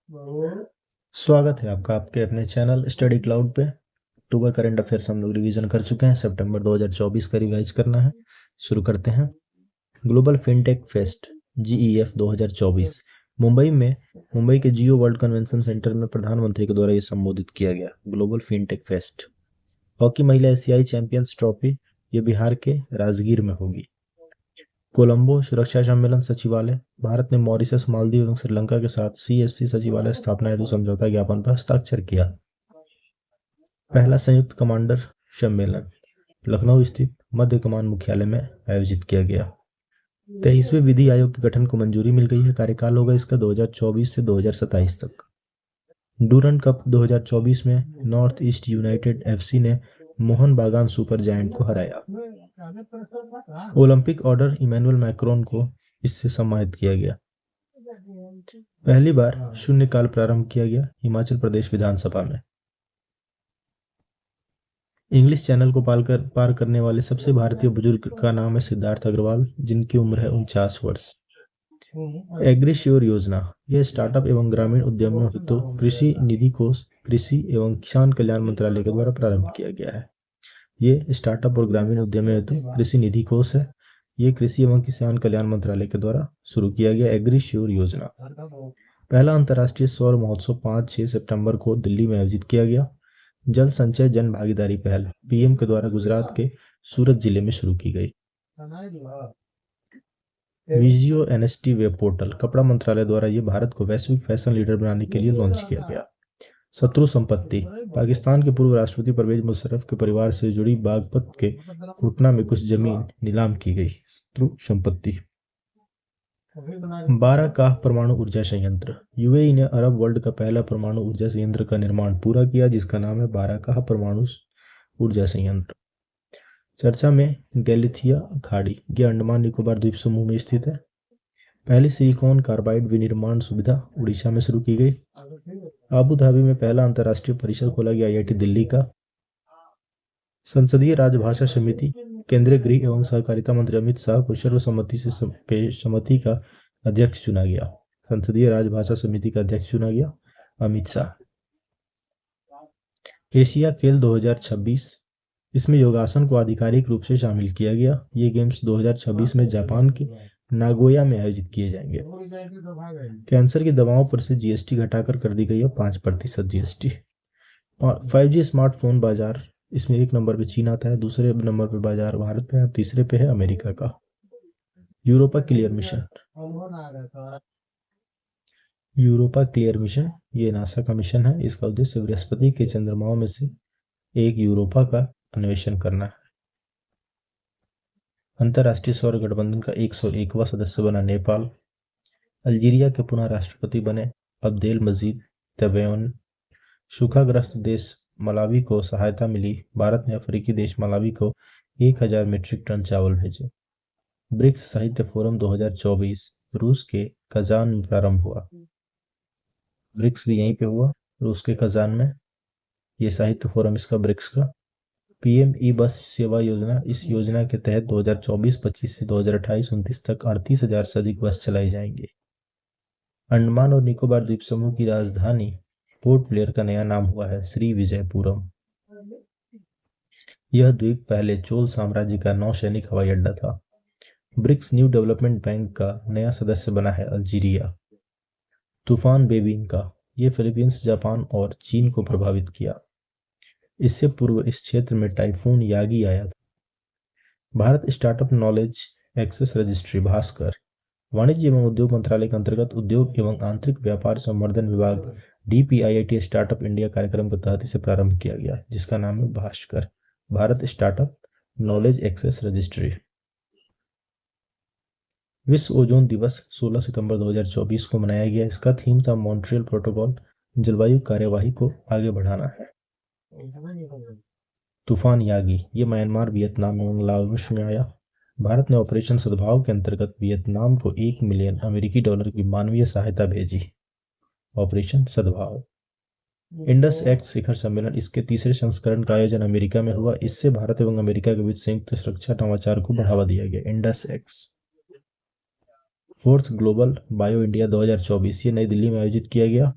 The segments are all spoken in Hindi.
स्वागत है आपका आपके अपने चैनल स्टडी क्लाउड पे। अक्टूबर करंट अफेयर्स हम लोग रिवीजन कर चुके हैं। सितंबर 2024 का रिवाइज करना है। शुरू करते हैं। Global fintech fest GEF 2024 Mumbai के जियो वर्ल्ड कन्वेंशन सेंटर में प्रधानमंत्री के द्वारा ये संबोधित किया गया। Global fintech fest. हॉकी महिला एशियाई चैंपियंस ट्रॉफी ये बिहार के राजगीर में होगी। कोलंबो सुरक्षा सम्मेलन सचिवालय। भारत ने मॉरिशस, मालदीव एवं श्रीलंका के साथ CSC सचिवालय स्थापना हेतु समझौता ज्ञापन पर हस्ताक्षर किया। पहला संयुक्त कमांडर सम्मेलन लखनऊ स्थित मध्य कमान मुख्यालय में आयोजित किया गया। 23वें विधि आयोग के गठन को मंजूरी मिल गई है। कार्यकाल होगा इसका 2024 से 2027 तक। डूरंड कप 2024 में नॉर्थ ईस्ट यूनाइटेड FC ने मोहन बागान सुपर जायंट को हराया। ओलंपिक ऑर्डर इमैनुअल मैक्रोन को इससे सम्मानित किया गया। पहली बार शून्यकाल प्रारंभ किया गया हिमाचल प्रदेश विधानसभा में। इंग्लिश चैनल को पार करने वाले सबसे भारतीय बुजुर्ग का नाम है सिद्धार्थ अग्रवाल, जिनकी उम्र है 49 वर्ष। एग्रीश्योर योजना यह स्टार्टअप एवं ग्रामीण उद्यमियों हेतु कृषि निधि कोष कृषि एवं किसान कल्याण मंत्रालय के द्वारा प्रारंभ किया गया है। ये स्टार्टअप और ग्रामीण उद्यमियों हेतु कृषि निधि कोष है। ये कृषि एवं किसान कल्याण मंत्रालय के द्वारा शुरू किया गया एग्रीश्योर योजना। पहला अंतर्राष्ट्रीय सौर महोत्सव 5-6 सितंबर को दिल्ली में आयोजित किया गया। जल संचय जन भागीदारी पहल PM के द्वारा गुजरात के सूरत जिले में शुरू की गई। विजियो NST वेब पोर्टल कपड़ा मंत्रालय द्वारा ये भारत को वैश्विक फैशन लीडर बनाने के लिए लॉन्च किया गया। शत्रु संपत्ति पाकिस्तान के पूर्व राष्ट्रपति परवेज मुशर्रफ के परिवार से जुड़ी बागपत के घुटना में कुछ जमीन नीलाम की गई। शत्रु संपत्ति। बाराकाह परमाणु ऊर्जा संयंत्र UAE ने अरब वर्ल्ड का पहला परमाणु ऊर्जा संयंत्र का निर्माण पूरा किया, जिसका नाम है बाराकाह परमाणु ऊर्जा संयंत्र। चर्चा में गैलिथिया खाड़ी ये अंडमान निकोबार द्वीप समूह में स्थित है। पहली सिलिकॉन कार्बाइड विनिर्माण सुविधा उड़ीसा में शुरू की गई। आबू धाबी में पहला अंतर्राष्ट्रीय परिसर खोला गया IIT दिल्ली का। संसदीय राजभाषा समिति केंद्रीय गृह एवं सहकारिता मंत्री अमित शाह को सर्वसम्मति से समिति का अध्यक्ष चुना गया। संसदीय राजभाषा समिति का अध्यक्ष चुना गया अमित शाह। एशिया खेल 2026 इसमें योगासन को आधिकारिक रूप से शामिल किया गया। ये गेम्स 2026 में जापान के नागोया में आयोजित किए जाएंगे। कैंसर की दवाओं पर से GST घटाकर कर दी गई है 5% GST। 5G स्मार्टफोन बाजार इसमें 1 नंबर पे चीन आता है, दूसरे नंबर पे बाजार भारत में है, तीसरे पे है अमेरिका का। यूरोपा क्लियर मिशन ये नासा का मिशन है। इसका उद्देश्य बृहस्पति के चंद्रमाओं में से एक यूरोपा का अन्वेषण करना है। अंतर्राष्ट्रीय सौर गठबंधन का 101वां सदस्य बना नेपाल। अल्जीरिया के पुनः राष्ट्रपति बने अब्देल मजीद तबेन। सूखाग्रस्त देश मलावी को सहायता मिली। भारत ने अफ्रीकी देश मलावी को 1000 मीट्रिक टन चावल भेजे। ब्रिक्स साहित्य फोरम 2024 रूस के कजान में प्रारंभ हुआ। ब्रिक्स भी यहीं पे हुआ, रूस के कजान में। ये साहित्य फोरम इसका ब्रिक्स का। PM ई बस सेवा योजना इस योजना के तहत 2024-25 से 2028-29 तक 38,000 से अधिक बस चलाई जाएंगी। अंडमान और निकोबार द्वीप समूह की राजधानी पोर्ट ब्लेयर का नया नाम हुआ है श्री विजयपुरम। यह द्वीप पहले चोल साम्राज्य का नौसैनिक हवाई अड्डा था। ब्रिक्स न्यू डेवलपमेंट बैंक का नया सदस्य बना है अल्जीरिया। तूफान बेबिन का ये फिलीपींस, जापान और चीन को प्रभावित किया। इससे पूर्व इस क्षेत्र में टाइफून यागी आया था। Bharat startup knowledge access registry Bhaskar वाणिज्य एवं उद्योग मंत्रालय के अंतर्गत उद्योग एवं आंतरिक व्यापार संवर्धन विभाग DPIIT स्टार्टअप इंडिया कार्यक्रम के तहत इसे प्रारंभ किया गया, जिसका नाम है Bhaskar Bharat startup knowledge access registry. विश्व ओजोन दिवस 16 सितंबर 2024 को मनाया गया। इसका थीम था मॉन्ट्रियल प्रोटोकॉल जलवायु कार्यवाही को आगे बढ़ाना है। तूफान यागी ये म्यांमार, वियतनाम एवं लाओस में आया। भारत ने ऑपरेशन सद्भाव के अंतर्गत वियतनाम को $1 मिलियन की मानवीय सहायता भेजी। ऑपरेशन सद्भाव। इंडस एक्ट शिखर सम्मेलन इसके तीसरे संस्करण का आयोजन अमेरिका में हुआ। इससे भारत एवं अमेरिका के बीच संयुक्त सुरक्षा नवाचार को बढ़ावा दिया गया। Indus act. Fourth global bio India 2024 ये नई दिल्ली में आयोजित किया गया।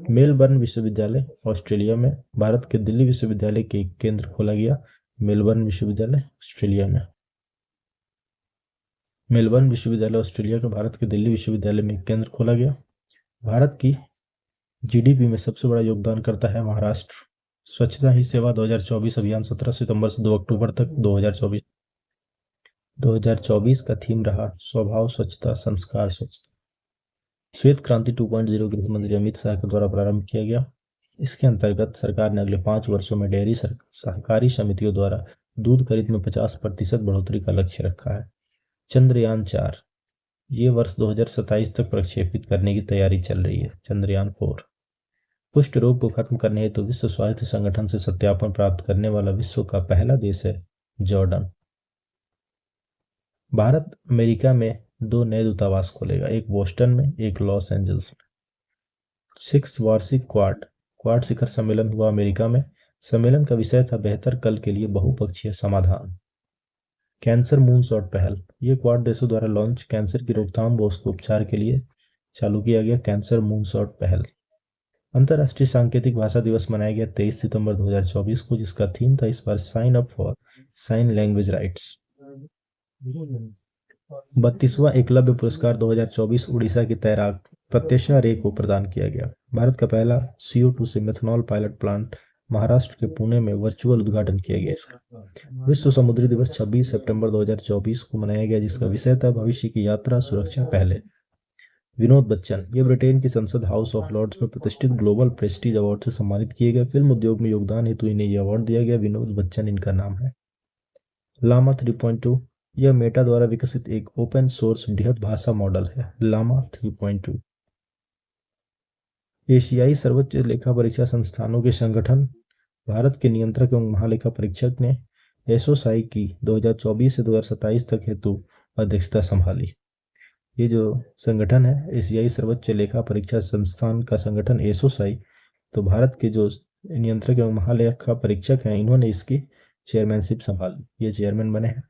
मेलबर्न विश्वविद्यालय ऑस्ट्रेलिया में, भारत के दिल्ली विश्वविद्यालय के एक केंद्र खोला गया। मेलबर्न विश्वविद्यालय ऑस्ट्रेलिया में, मेलबर्न विश्वविद्यालय ऑस्ट्रेलिया का भारत के दिल्ली विश्वविद्यालय में एक केंद्र खोला गया। भारत की जीडीपी में सबसे बड़ा योगदान करता है महाराष्ट्र। स्वच्छता ही सेवा 2024 अभियान 17 सितंबर से 2 अक्टूबर तक 2024 का थीम रहा स्वभाव स्वच्छता संस्कार स्वच्छता। श्वेत क्रांति 2.0 गृह मंत्री अमित शाह के द्वारा प्रारंभ किया गया। इसके अंतर्गत सरकार ने अगले 5 वर्षों में डेयरी सहकारी समितियों द्वारा दूध खरीद में 50% बढ़ोतरी का लक्ष्य रखा है। चंद्रयान 4 ये वर्ष 2027 तक प्रक्षेपित करने की तैयारी चल रही है। चंद्रयान 4 कुष्ठ रोग को खत्म करने हेतु विश्व स्वास्थ्य संगठन से सत्यापन प्राप्त करने वाला विश्व का पहला देश है जॉर्डन। भारत अमेरिका में 2 नए दूतावास खोलेगा, एक बोस्टन में, एक लॉस एंजल्स में। 6th वार्षिक क्वाड शिखर सम्मेलन हुआ अमेरिका में। सम्मेलन का विषय था बेहतर कल के लिए बहुपक्षीय समाधान। कैंसर मूनशॉट पहल, ये क्वाड देशों द्वारा लॉन्च कैंसर की रोकथाम व उसके उपचार के लिए चालू किया गया कैंसर मूनशॉट पहल। अंतर्राष्ट्रीय सांकेतिक भाषा दिवस मनाया गया 23 सितंबर 2024 को, जिसका थीम था इस बार sign up for sign language rights. 32वां एकलव्य पुरस्कार 2024 उड़ीसा की तैराक प्रत्याशा रे को प्रदान किया गया। भारत का पहला CO2 से मेथनॉल पायलट प्लांट महाराष्ट्र के पुणे में वर्चुअल उद्घाटन किया गया। इसका विश्व समुद्री दिवस 26 सितंबर 2024 को मनाया गया, जिसका विषय था भविष्य की यात्रा सुरक्षा पहले। विनोद बच्चन, ये ब्रिटेन की संसद हाउस ऑफ लॉर्ड्स में प्रतिष्ठित ग्लोबल प्रेस्टीज अवार्ड से सम्मानित किए गए। फिल्म उद्योग में योगदान हेतु इन्हें यह अवार्ड दिया गया। विनोद बच्चन इनका नाम है। लामा 3.2 यह मेटा द्वारा विकसित एक ओपन सोर्स बृहद भाषा मॉडल है। लामा 3.2 एशियाई सर्वोच्च लेखा परीक्षा संस्थानों के संगठन भारत के नियंत्रक एवं महालेखा परीक्षक ने एसोसाई की 2024 से 2027 तक हेतु अध्यक्षता संभाली। ये जो संगठन है एशियाई सर्वोच्च लेखा परीक्षा संस्थान का संगठन एसोसाई, तो भारत के जो नियंत्रक एवं महालेखा परीक्षक हैं इन्होंने इसकी चेयरमैनशिप संभाली, ये चेयरमैन बने हैं।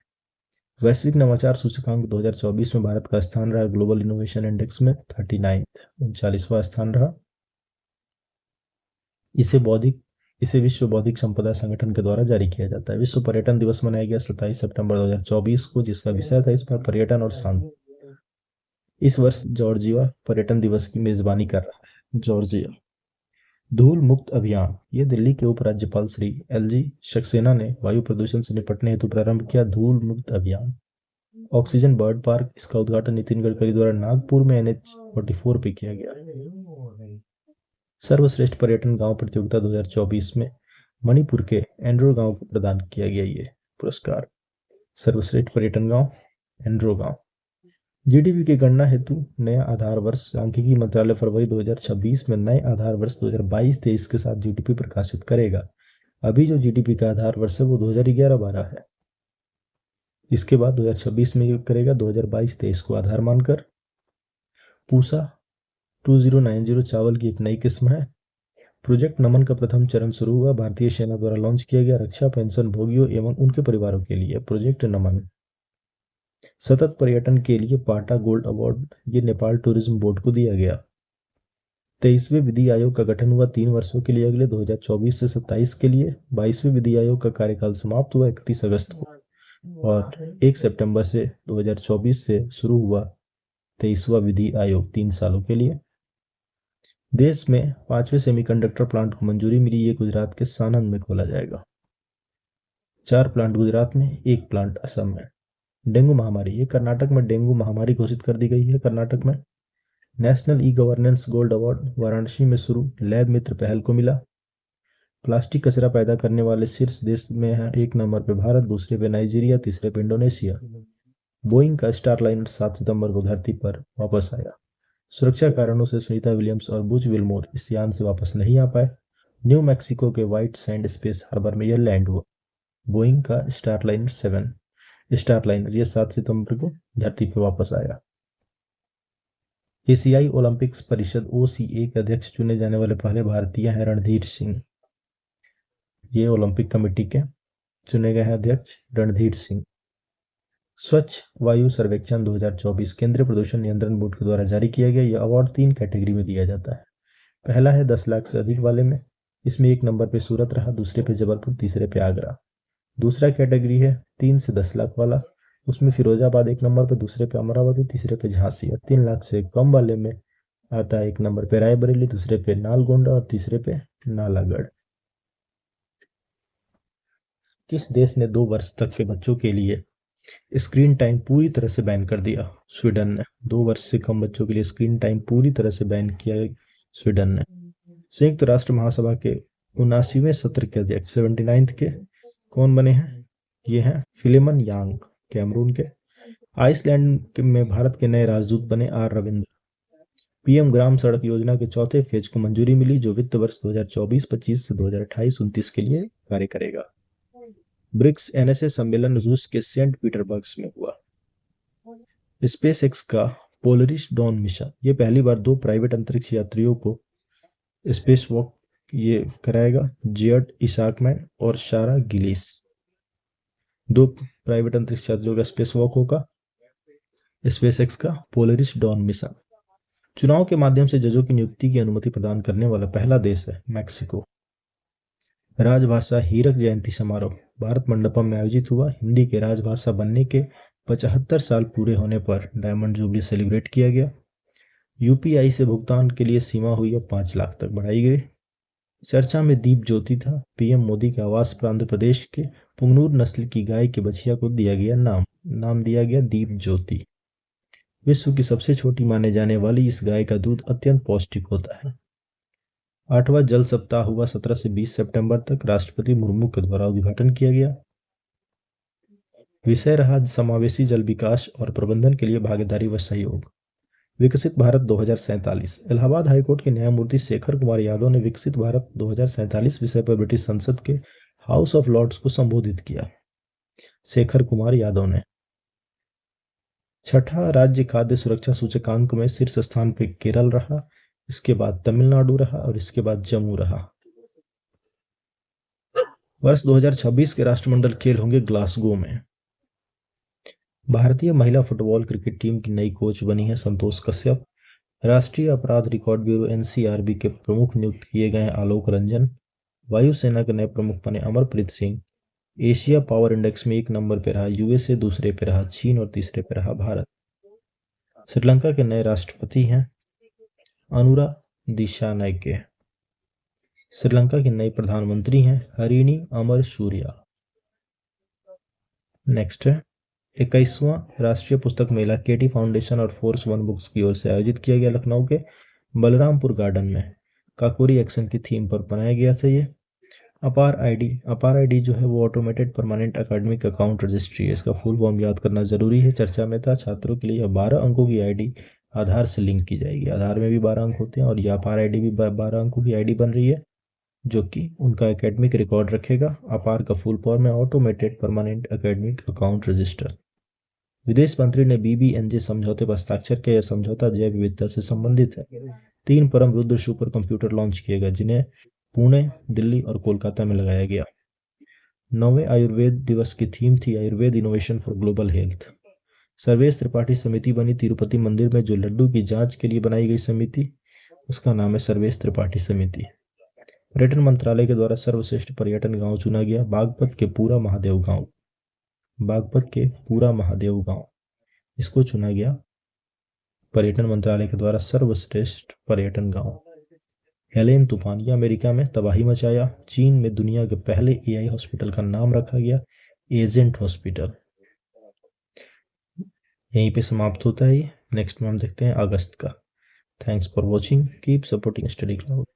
वैश्विक नवाचार सूचकांक 2024 में भारत का स्थान रहा ग्लोबल इनोवेशन इंडेक्स में 39वां स्थान रहा। इसे विश्व बौद्धिक संपदा संगठन के द्वारा जारी किया जाता है। विश्व पर्यटन दिवस मनाया गया 27 सितंबर 2024 को, जिसका विषय था इस बार पर्यटन और शांति। इस वर्ष जॉर्जिया पर्यटन दिवस की मेजबानी कर रहा है। जॉर्जिया धूल मुक्त अभियान, ये दिल्ली के उपराज्यपाल श्री LG सक्सेना ने वायु प्रदूषण से निपटने हेतु प्रारंभ किया धूल मुक्त अभियान। ऑक्सीजन बर्ड पार्क, इसका उद्घाटन नितिन गडकरी द्वारा नागपुर में NH44 पे किया गया। सर्वश्रेष्ठ पर्यटन गांव प्रतियोगिता 2024 में मणिपुर के एंड्रो गांव को प्रदान किया गया ये पुरस्कार। सर्वश्रेष्ठ पर्यटन गांव एंड्रो गांव। जीडीपी की गणना हेतु नया आधार वर्ष, सांख्यिकी मंत्रालय फरवरी 2026 में नए आधार वर्ष 2022-23 के साथ जीडीपी प्रकाशित करेगा। अभी जो जीडीपी का आधार वर्ष है वो 2011-12 है। इसके बाद 2026 में करेगा 2022-23 को आधार मानकर। पूसा 2090 चावल की एक नई किस्म है। प्रोजेक्ट नमन का प्रथम चरण शुरू हुआ, भारतीय सेना द्वारा लॉन्च किया गया रक्षा पेंशन भोगियों एवं उनके परिवारों के लिए प्रोजेक्ट नमन। सतत पर्यटन के लिए पाटा गोल्ड अवार्ड ये नेपाल टूरिज्म बोर्ड को दिया गया। 23वें विधि आयोग का गठन हुआ 3 वर्षों के लिए अगले 2024 से 27 के लिए। 22वें विधि आयोग का कार्यकाल समाप्त हुआ 31 अगस्त को और 1 सितंबर से 2024 से शुरू हुआ 23वां विधि आयोग 3 सालों के लिए। देश में 5वें सेमीकंडक्टर प्लांट को मंजूरी मिली, ये गुजरात के सानंद में खोला जाएगा। 4 प्लांट गुजरात में, 1 प्लांट असम में। डेंगू महामारी, ये कर्नाटक में डेंगू महामारी घोषित कर दी गई है। कर्नाटक में national e governance gold award Varanasi में शुरू लैब मित्र पहल को मिला। प्लास्टिक कचरा पैदा करने वाले शीर्ष देश में है 1 नंबर पे भारत, दूसरे पे नाइजीरिया, तीसरे पे इंडोनेशिया। बोइंग का स्टारलाइनर 7 सितंबर को धरती पर वापस आया। सुरक्षा कारणों से सुनीता विलियम्स और बुच विल्मोर इस यान से वापस नहीं आ पाए। न्यू मैक्सिको के व्हाइट सैंड स्पेस हार्बर में यह लैंड हुआ। बोइंग का स्टारलाइनर ये 7 सितंबर को धरती पर वापस आया। एशियाई ओलंपिक्स परिषद OCA के अध्यक्ष चुने जाने वाले पहले भारतीय हैं रणधीर सिंह। ये ओलंपिक कमेटी के चुने गए हैं अध्यक्ष रणधीर सिंह। स्वच्छ वायु सर्वेक्षण 2024 केंद्रीय प्रदूषण नियंत्रण बोर्ड के द्वारा जारी किया गया। यह अवार्ड 3 कैटेगरी में दिया जाता है। पहला है 10 लाख से अधिक वाले में, इसमें 1 नंबर पे सूरत रहा, दूसरे पे जबलपुर, तीसरे पे आगरा। दूसरा कैटेगरी है 3 से 10 लाख वाला, उसमें फिरोजाबाद 1 नंबर पे, दूसरे पे अमरावती, तीसरे पे झांसी। और 3 लाख से कम वाले में आता है 1 नंबर पे रायबरेली, दूसरे पे नालगोंडा और तीसरे पे नालागढ़। किस देश ने 2 वर्ष तक के बच्चों के लिए स्क्रीन टाइम पूरी तरह से बैन कर दिया? स्वीडन ने। 2 वर्ष से कम बच्चों के लिए स्क्रीन टाइम पूरी तरह से बैन किया है स्वीडन ने। संयुक्त राष्ट्र महासभा के 79वें सत्र के अध्यक्ष 79th के कौन बने हैं? ये हैं फिलेमन यांग, कैमरून के। आइसलैंड में भारत के नए राजदूत बने आर रविंद्र। पीएम ग्राम सड़क योजना के चौथे फेज को मंजूरी मिली, जो वित्त वर्ष 2024-25 से 2028-29 के लिए कार्य करेगा। ब्रिक्स एनएसए सम्मेलन रूस के सेंट पीटर्सबर्ग में हुआ। स्पेस एक्स का पोलरिस डॉन मिशन, ये पहली बार 2 प्राइवेट अंतरिक्ष यात्रियों को स्पेस वॉक ये कराएगा, जेड इसाकमैन और सारा गिलिस। 2 प्राइवेट अंतरिक्ष यात्रियों का स्पेस वॉक होगा स्पेस एक्स का पोलरिस डॉन मिशन। चुनाव के माध्यम से जजों की नियुक्ति की अनुमति प्रदान करने वाला पहला देश है मैक्सिको। राजभाषा हीरक जयंती समारोह भारत मंडपम में आयोजित हुआ। हिंदी के राजभाषा बनने के 75 साल पूरे होने पर डायमंड जुबली सेलिब्रेट किया गया। यूपीआई से भुगतान के लिए सीमा हुई अब 5 लाख तक बढ़ाई गई। चर्चा में दीप ज्योति था। पीएम मोदी के आवास पर आंध्र प्रदेश के पुंगनूर नस्ल की गाय के बछिया को दिया गया नाम दिया गया दीप ज्योति। विश्व की सबसे छोटी माने जाने वाली इस गाय का दूध अत्यंत पौष्टिक होता है। 8वां जल सप्ताह हुआ 17 से 20 सितंबर तक, राष्ट्रपति मुर्मू के द्वारा उद्घाटन किया गया। विषय रहा समावेशी जल विकास और प्रबंधन के लिए भागीदारी व सहयोग। विकसित भारत 2047। इलाहाबाद हाईकोर्ट के न्यायमूर्ति शेखर कुमार यादव ने विकसित भारत 2047 विषय पर ब्रिटिश संसद के हाउस ऑफ लॉर्ड्स को संबोधित किया। शेखर कुमार यादव ने। 6ठा राज्य खाद्य सुरक्षा सूचकांक में शीर्ष स्थान पर केरल रहा, इसके बाद तमिलनाडु रहा और इसके बाद जम्मू रहा। वर्ष 2026 के राष्ट्रमंडल खेल होंगे ग्लासगो में। भारतीय महिला फुटबॉल क्रिकेट टीम की नई कोच बनी है संतोष कश्यप। राष्ट्रीय अपराध रिकॉर्ड ब्यूरो एनसीआरबी के प्रमुख नियुक्त किए गए आलोक रंजन। वायुसेना के नए प्रमुख बने Amarpreet Singh. Asia power index में 1 नंबर पर रहा यूएसए, दूसरे पर रहा चीन और तीसरे पर रहा भारत। श्रीलंका के नए राष्ट्रपति हैं अनुरा दिशानायके। श्रीलंका की नई प्रधानमंत्री हैं हरिणी अमर सूर्या। नेक्स्ट है 21वां राष्ट्रीय पुस्तक मेला केटी फाउंडेशन और फोर्स वन बुक्स की ओर से आयोजित किया गया लखनऊ के बलरामपुर गार्डन में। काकोरी एक्शन की थीम पर बनाया गया था ये। अपार आईडी जो है वो automated permanent academic account registry है। इसका फुल फॉर्म याद करना जरूरी है, चर्चा में था। छात्रों के लिए 12 अंकों की आईडी आधार से लिंक की जाएगी। आधार में भी 12 अंक होते हैं और ये अपार आईडी भी 12 अंकों की आईडी बन रही है, जो कि उनका एकेडमिक रिकॉर्ड रखेगा। अपार का फुल फॉर्म है automated permanent academic account register. विदेश मंत्री ने बीबीएनजे समझौते पर हस्ताक्षर किया। यह समझौता जैव विविधता से संबंधित है। 3 परम रुद्र सुपर कंप्यूटर लॉन्च किए गए, जिन्हें पुणे, दिल्ली और कोलकाता में लगाया गया। 9वें आयुर्वेद दिवस की थीम थी Ayurveda innovation for global health. Sarvesh Tripathi समिति बनी तिरुपति मंदिर में। जो लड्डू की जांच के लिए बनाई गई समिति, उसका नाम है सर्वेश त्रिपाठी समिति। पर्यटन मंत्रालय के द्वारा सर्वश्रेष्ठ पर्यटन गांव चुना गया बागपत के पूरा महादेव गांव। इसको चुना गया पर्यटन मंत्रालय के द्वारा सर्वश्रेष्ठ पर्यटन गांव। हेलेन तूफान, ये अमेरिका में तबाही मचाया। चीन में दुनिया के पहले एआई हॉस्पिटल का नाम रखा गया एजेंट हॉस्पिटल। यहीं पे समाप्त होता है ये। नेक्स्ट में हम देखते हैं अगस्त का। Thanks for watching, keep supporting study cloud.